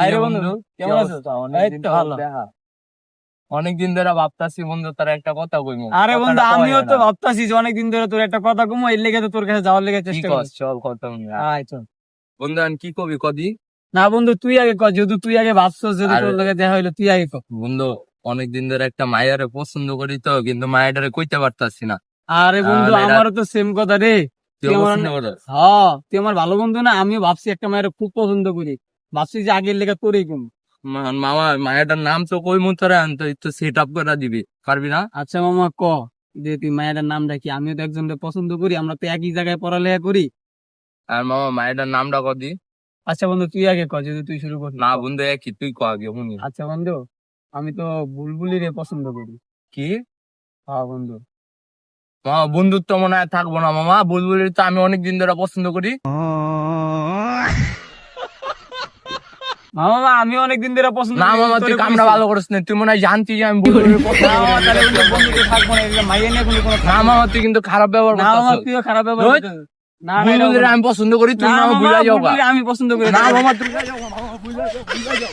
আরে বন্ধু কেমন আছো? এই তো ভালো। অনেকদিন ধরে ভাবতাছি বন্ধু তার একটা কথা কইমু। আরে বন্ধু কথাটা আমিও কয় তো না। ভাবতাছি যে অনেকদিন ধরে তোর একটা কথা কমো এর লেগে তো তোর কাছে যাওয়ার লেগে কি চেষ্টা কস করছি। চল কথা বলি। আয় চল। বন্ধু আমি কি কবি কদি? না বন্ধু তুই আগে কর, যেহেতু তুই আগে ভাবছস, যেহেতু আরে তোর লগে দেখা হইলো, তুই আগে কর। বন্ধু অনেকদিন ধরে একটা মায়ারে পছন্দ করি তো, কিন্তু মায়াটারে কইতে পারতাছি না। আরে বন্ধু আর এটা আমারও তো সেম কথা রে। তুই তুই আমার পছন্দ করস? হ্যাঁ, তুই আমার ভালো বন্ধু না, আমিও ভাবছি একটা মায়ের খুব পছন্দ করি। ভাবছি যে আগের লেগে তোরই কম। মামা মায়াটার নাম তো কইমু তোরা, আনতো একটু সেট আপ করে দিবি পারবি না? আচ্ছা মামা ক, যে তুই মায়ের নাম ডাকি, আমিও তো একজনকে পছন্দ করি, আমরা তো একই জায়গায় পড়ালেখা করি। আর মামা মায়াটার নামটা কদি? আচ্ছা বন্ধু তুই আগে কর, যেহেতু তুই শুরু করলি না ক। বন্ধু একই, তুই ক আগে শুনি। আচ্ছা বন্ধু, আমি তো বুলবুলি রে পছন্দ করি। কি হ্যাঁ বন্ধু। মামা বন্ধুত্ব মনে হয় থাকবো না মামা, বুলবুলি তো আমি অনেকদিন ধরে পছন্দ করি। মামা আমি অনেকদিন ধরে পছন্দ না করি, মামা তুই তোরে কামটা বলেছি। ভালো করিস না, তুই মনে হয় জানতি যে আমি বুলবুলির পছন্দ না করি। মামা, তাহলে বন্ধু বন্ধুত্ব থাকবো না, এগুলো মাইয়া নিয়ে কোনো কোনো না থাকবো না। মামা তুই কিন্তু খারাপ ব্যবহার না মামা করতেছিস। তুইও খারাপ ব্যবহার রোজ করতেছিস। না না এটা বুলবুলির হবো না। আমি পছন্দ করি, তুই না মামা মামা ভুলে যাও গা। বুলবুলি আমি পছন্দ করি না না। মামা তুই ভুলে যাও, মামা ভুলে যাও, ভুলে যাও।